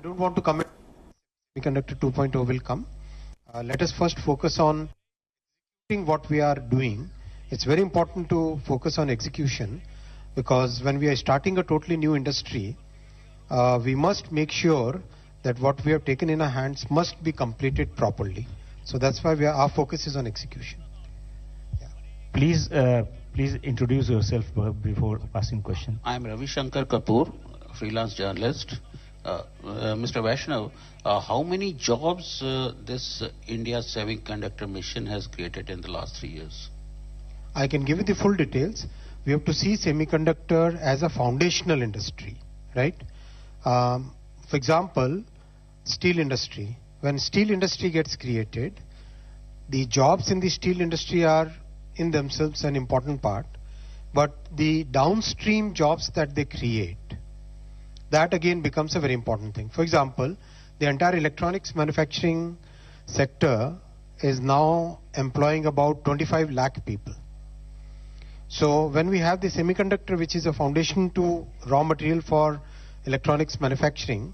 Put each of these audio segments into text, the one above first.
I don't want to comment. Semiconductor 2.0 will come. Let us first focus on what we are doing. It's very important to focus on execution, because when we are starting a totally new industry, we must make sure that what we have taken in our hands must be completed properly. So that's why our focus is on execution. Yeah. Please introduce yourself before asking question. I am Ravi Shankar Kapoor, freelance journalist. Mr. Vaishnav, how many jobs this India semiconductor mission has created in the last 3 years? I can give you the full details. We have to see semiconductor as a foundational industry, right? For example, steel industry. When steel industry gets created, the jobs in the steel industry are in themselves an important part, but the downstream jobs that they create, that again becomes a very important thing. For example, the entire electronics manufacturing sector is now employing about 25 lakh people. So when we have the semiconductor, which is a foundation to raw material for electronics manufacturing,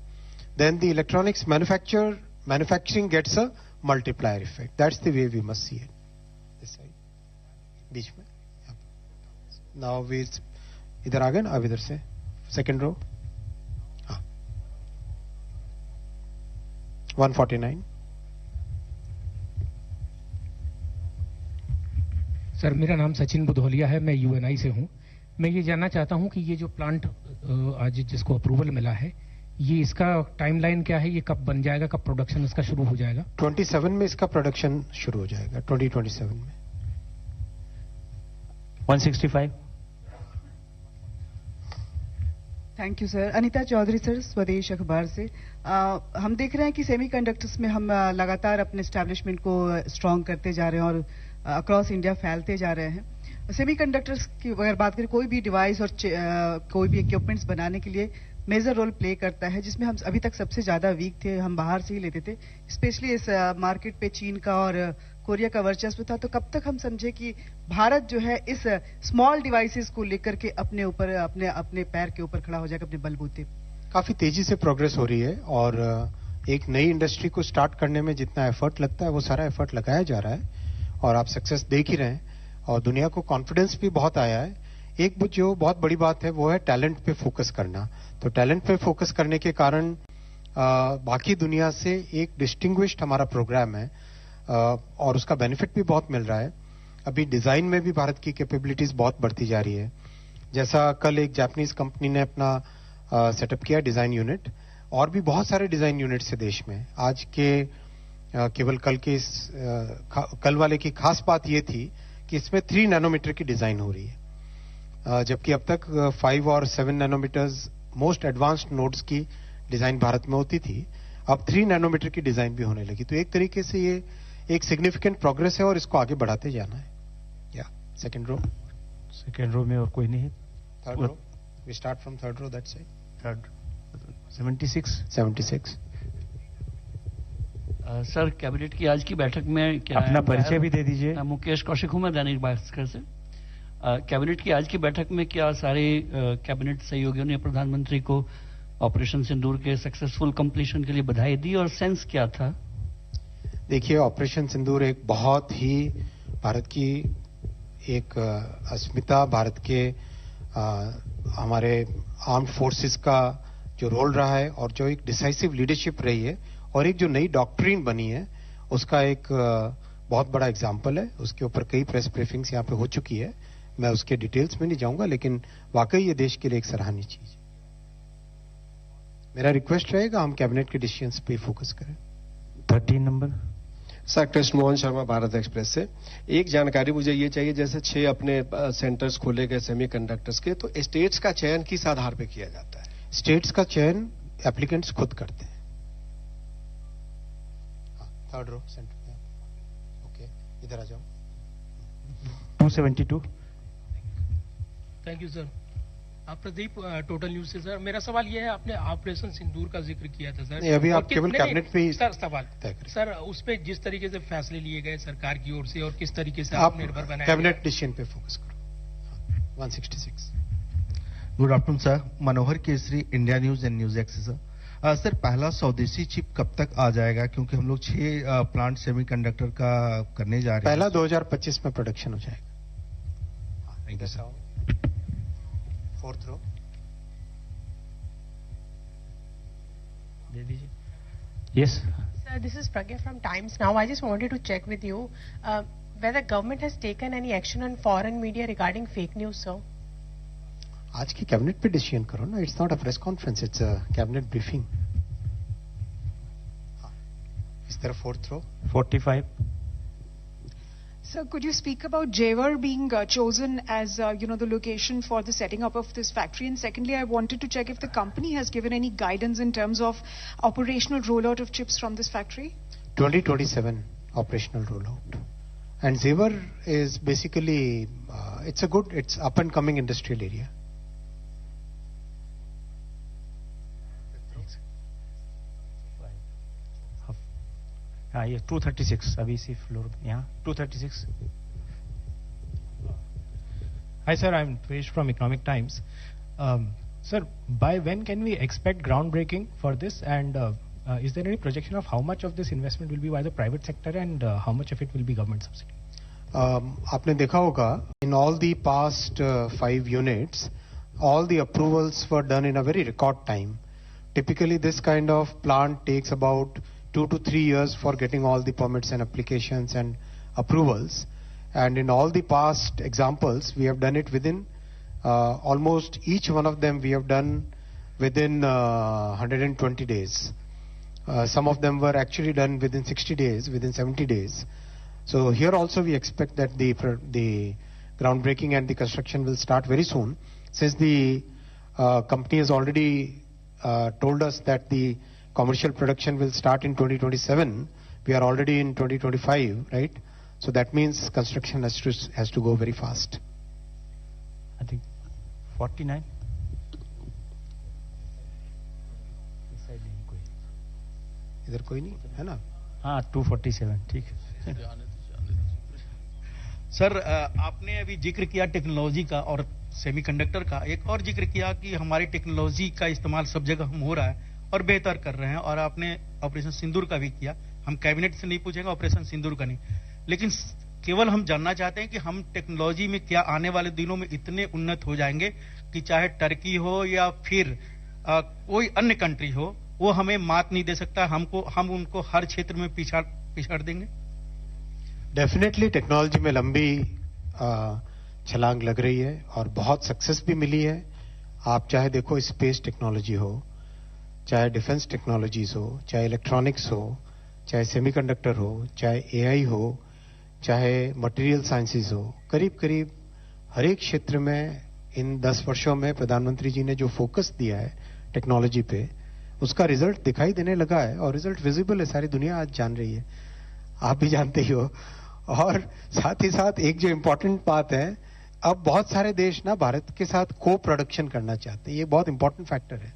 then the electronics manufacturing gets a multiplier effect. That's the way we must see it. This side. बीच में. Now we इधर आ गए ना, अब इधर से second row. 149. Sir, मेरा नाम सचिन बुधौलिया है, मैं यूएनआई से हूं. मैं ये जानना चाहता हूं कि ये जो प्लांट आज जिसको अप्रूवल मिला है, ये इसका टाइमलाइन क्या है, ये कब बन जाएगा, कब प्रोडक्शन इसका शुरू हो जाएगा? 27 में इसका प्रोडक्शन शुरू हो जाएगा, 2027 में. 165. Thank you sir. Anita Chaudhary sir, Swadesh अखबार से. हम देख रहे हैं कि सेमीकंडक्टर्स में हम लगातार अपने एस्टैब्लिशमेंट को स्ट्रांग करते जा रहे हैं और अक्रॉस इंडिया फैलते जा रहे हैं. सेमीकंडक्टर्स की अगर बात करें, कोई भी डिवाइस और कोई भी इक्विपमेंट्स बनाने के लिए मेजर रोल प्ले करता है, जिसमें हम अभी तक सबसे ज्यादा वीक थे, हम बाहर से ही लेते थे. स्पेशली इस मार्केट पे चीन का और कोरिया का वर्चस्व था. तो कब तक हम समझे कि भारत जो है इस स्मॉल डिवाइसेस को लेकर के अपने ऊपर अपने पैर के ऊपर खड़ा हो जाएगा, अपने बलबूते? काफी तेजी से प्रोग्रेस हो रही है, और एक नई इंडस्ट्री को स्टार्ट करने में जितना एफर्ट लगता है वो सारा एफर्ट लगाया जा रहा है, और आप सक्सेस देख ही रहे हैं, और दुनिया को कॉन्फिडेंस भी बहुत आया है. एक जो बहुत बड़ी बात है वो है टैलेंट पे फोकस करना. तो टैलेंट पे फोकस करने के कारण बाकी दुनिया से एक डिस्टिंग्विश्ड हमारा प्रोग्राम है, और उसका बेनिफिट भी बहुत मिल रहा है. अभी डिजाइन में भी भारत की कैपेबिलिटीज बहुत बढ़ती जा रही है. जैसा कल एक जापानीज कंपनी ने अपना सेटअप किया डिजाइन यूनिट, और भी बहुत सारे डिजाइन यूनिट्स है देश में. आज के केवल कल वाले की खास बात ये थी कि इसमें 3 नैनोमीटर की डिजाइन हो रही है, जबकि अब तक 5 और 7 नैनोमीटर्स मोस्ट एडवांस्ड नोड्स की डिजाइन भारत में होती थी. अब 3 नैनोमीटर की डिजाइन भी होने लगी. तो एक तरीके से ये एक सिग्निफिकेंट प्रोग्रेस है, और इसको आगे बढ़ाते जाना है. या सेकंड रो में और कोई नहीं है. Third row, we start from third row, that's it. Third 76. Sir, cabinet की आज की बैठक में क्या अपना परिचय भी दे दीजिए. मुकेश कौशिक हूं मैं, दैनिक भास्कर से. कैबिनेट की आज की बैठक में क्या सारे कैबिनेट सहयोगियों ने प्रधानमंत्री को ऑपरेशन सिंदूर के सक्सेसफुल कंप्लीशन के लिए बधाई दी, और सेंस क्या था? देखिए, ऑपरेशन सिंदूर एक बहुत ही भारत की एक अस्मिता, भारत के हमारे आर्म्ड फोर्सेस का जो रोल रहा है, और जो एक डिसाइसिव लीडरशिप रही है, और एक जो नई डॉक्ट्रिन बनी है, उसका एक बहुत बड़ा एग्जाम्पल है. उसके ऊपर कई प्रेस ब्रीफिंग्स यहाँ पे हो चुकी है, मैं उसके डिटेल्स में नहीं जाऊंगा, लेकिन वाकई ये देश के लिए एक सराहनीय चीज है. मेरा रिक्वेस्ट रहेगा हम कैबिनेट के डिसीजंस पे फोकस करें. 13 number. Sir, Krishna Mohan Sharma, Bharat express से. एक जानकारी मुझे ये चाहिए, जैसे 6 अपने सेंटर्स खोले गए सेमीकंडक्टर्स के, तो स्टेट्स का चयन किस आधार पर किया जाता है? स्टेट्स का चयन एप्लीकेंट्स खुद करते हैं. थर्ड रो सेंटर में. ओके, इधर आ जाओ. 272. Thank you sir. Pradeep, total news से. सर, मेरा सवाल यह है, आपने ऑपरेशन सिंदूर का जिक्र किया था सर. अभी आप केवल कैबिनेट पे ही सवाल सर, उस पे जिस तरीके से फैसले लिए गए सरकार की ओर से, और किस तरीके से आप निर्भर बनाया, कैबिनेट डिसीजन पे फोकस करो. 166. Good afternoon sir, Manohar Kesari, India news and news access. Sir, sir पहला स्वदेशी चिप कब तक आ जाएगा, क्योंकि हम लोग 6 प्लांट सेमीकंडक्टर का करने जा रहे हैं। पहला 2025 में प्रोडक्शन हो जाएगा। Thank you sir. 4th रो। दे दीजिए। Yes Sir, this is Pragya from Times Now. I just wanted to check with you whether government has taken any action on foreign media regarding fake news, sir. आज की cabinet पे decision करो ना, it's not a press conference, it's a cabinet briefing. इस तरह 4th row. 45। Sir, could you speak about Jewar being chosen as, the location for the setting up of this factory? And secondly, I wanted to check if the company has given any guidance in terms of operational rollout of chips from this factory? 2027 operational rollout. And Jewar is basically, it's up and coming industrial area. हाँ, ये 236 अभी इसी floor यहाँ 236। Hi sir, I'm Dvesh from Economic Times. Sir, by when can we expect groundbreaking for this, and is there any projection of how much of this investment will be by the private sector and how much of it will be government subsidy? आपने देखा होगा, in all the past 5 units, all the approvals were done in a very record time. Typically this kind of plant takes about 2 to 3 years for getting all the permits and applications and approvals. And in all the past examples, we have done it within almost each one of them we have done within 120 days. Some of them were actually done within 60 days, within 70 days. So here also we expect that the groundbreaking and the construction will start very soon. Since the company has already told us that the commercial production will start in 2027. We are already in 2025, right? So that means construction has to go very fast. I think 49। इधर कोई नहीं है ना? हाँ 247 ठीक है। Sir आपने अभी जिक्र किया टेक्नोलॉजी का और सेमीकंडक्टर का, एक और जिक्र किया कि हमारी टेक्नोलॉजी का इस्तेमाल सब जगह हम हो रहा है और बेहतर कर रहे हैं, और आपने ऑपरेशन सिंदूर का भी किया। हम कैबिनेट से नहीं पूछेंगे ऑपरेशन सिंदूर का नहीं, लेकिन केवल हम जानना चाहते हैं कि हम टेक्नोलॉजी में क्या आने वाले दिनों में इतने उन्नत हो जाएंगे कि चाहे टर्की हो या फिर कोई अन्य कंट्री हो, वो हमें मात नहीं दे सकता, हम उनको हर क्षेत्र में पिछाड़ देंगे। डेफिनेटली टेक्नोलॉजी में लंबी छलांग लग रही है और बहुत सक्सेस भी मिली है। आप चाहे देखो स्पेस टेक्नोलॉजी हो, चाहे डिफेंस टेक्नोलॉजीज हो, चाहे इलेक्ट्रॉनिक्स हो, चाहे सेमीकंडक्टर हो, चाहे एआई हो, चाहे मटेरियल साइंसेज हो, करीब करीब हर एक क्षेत्र में इन 10 वर्षों में प्रधानमंत्री जी ने जो फोकस दिया है टेक्नोलॉजी पे, उसका रिजल्ट दिखाई देने लगा है और रिजल्ट विजिबल है, सारी दुनिया आज जान रही है, आप भी जानते ही हो। और साथ ही साथ एक जो इंपॉर्टेंट बात है, अब बहुत सारे देश ना भारत के साथ को प्रोडक्शन करना चाहते हैं, ये बहुत इंपॉर्टेंट फैक्टर है।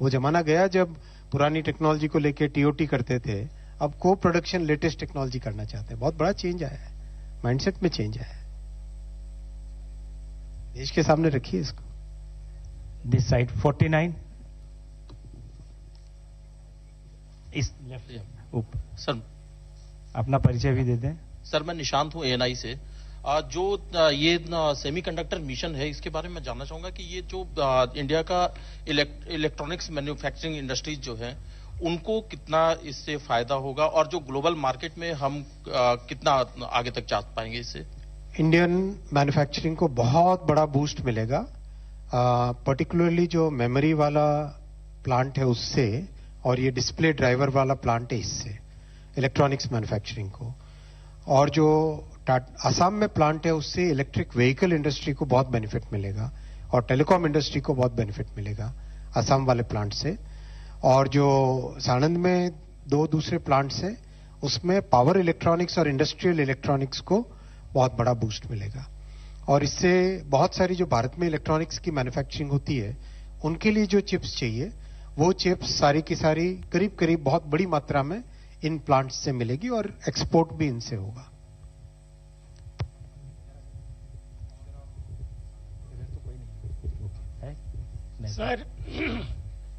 वो जमाना गया जब पुरानी टेक्नोलॉजी को लेके टीओटी करते थे, अब को प्रोडक्शन लेटेस्ट टेक्नोलॉजी करना चाहते हैं। बहुत बड़ा चेंज आया है, माइंडसेट में चेंज आया है। देश के सामने रखिए इसको। दिस साइड 49 इस लेफ्ट सर अपना परिचय भी दे दें। सर मैं निशांत हूं एएनआई से। जो ये सेमीकंडक्टर मिशन है, इसके बारे में मैं जानना चाहूंगा कि ये जो इंडिया का इलेक्ट्रॉनिक्स मैन्युफैक्चरिंग इंडस्ट्रीज जो है, उनको कितना इससे फायदा होगा और जो ग्लोबल मार्केट में हम कितना आगे तक जा पाएंगे इससे? इंडियन मैन्युफैक्चरिंग को बहुत बड़ा बूस्ट मिलेगा, पर्टिकुलरली जो मेमोरी वाला प्लांट है उससे, और ये डिस्प्ले ड्राइवर वाला प्लांट है इससे, इलेक्ट्रॉनिक्स मैन्युफैक्चरिंग को। और जो असम में प्लांट है उससे इलेक्ट्रिक व्हीकल इंडस्ट्री को बहुत बेनिफिट मिलेगा और टेलीकॉम इंडस्ट्री को बहुत बेनिफिट मिलेगा असम वाले प्लांट से। और जो सानंद में 2 दूसरे प्लांट्स हैं, उसमें पावर इलेक्ट्रॉनिक्स और इंडस्ट्रियल इलेक्ट्रॉनिक्स को बहुत बड़ा बूस्ट मिलेगा। और इससे बहुत सारी जो भारत में इलेक्ट्रॉनिक्स की मैन्युफैक्चरिंग होती है, उनके लिए जो चिप्स चाहिए, वो चिप्स सारी की सारी करीब करीब बहुत बड़ी मात्रा में इन प्लांट्स से मिलेगी और एक्सपोर्ट भी इनसे होगा। सर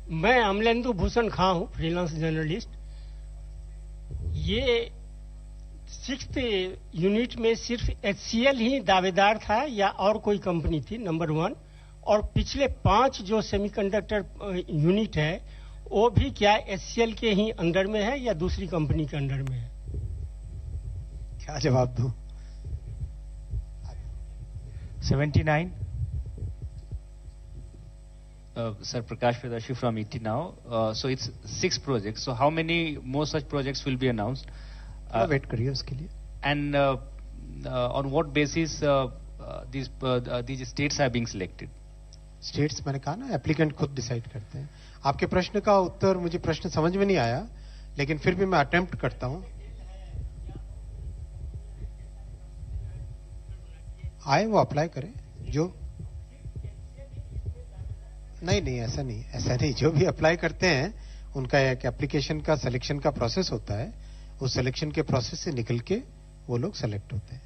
मैं अमलेंदु भूषण खां हूं, फ्रीलांस जर्नलिस्ट। ये 6th यूनिट में सिर्फ HCL ही दावेदार था या और कोई कंपनी थी, नंबर 1। और पिछले 5 जो सेमीकंडक्टर यूनिट है वो भी क्या HCL के ही अंडर में है या दूसरी कंपनी के अंडर में है? क्या जवाब दूं? 79. Sir, Prakash Pradashi from ET Now. So it's 6 projects. So how many more such projects will be announced? Wait करिए उसके लिए। And on what basis these states are being selected? States मैंने कहा ना, एप्लीकेंट खुद डिसाइड करते हैं। आपके प्रश्न का उत्तर, मुझे प्रश्न समझ में नहीं आया, लेकिन फिर भी मैं अटेम्प्ट करता हूं। आए वो अप्लाई करें जो नहीं ऐसा नहीं, जो भी अप्लाई करते हैं उनका एक एप्लीकेशन का सिलेक्शन का प्रोसेस होता है, उस सिलेक्शन के प्रोसेस से निकल के वो लोग सेलेक्ट होते हैं।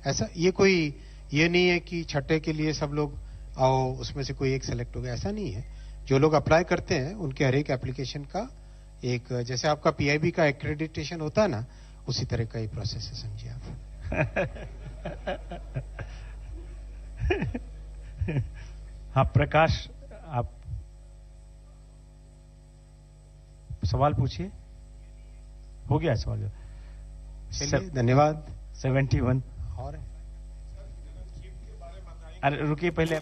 ऐसा ये नहीं है कि छठे के लिए सब लोग आओ उसमें से कोई एक सेलेक्ट हो गया, ऐसा नहीं है। जो लोग अप्लाई करते हैं उनके हर एक एप्लीकेशन का एक, जैसे आपका PIB का एक्रेडिटेशन होता है ना, उसी तरह का ही प्रोसेस है, समझिए आप। हाँ प्रकाश, आप सवाल पूछिए। हो गया सवाल? चलिए धन्यवाद। 71 और अरे रुकिए, पहले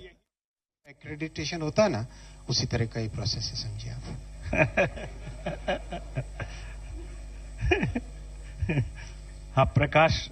एक्रेडिटेशन होता है ना, उसी तरह का ही प्रोसेस है, समझिए आप। हाँ प्रकाश,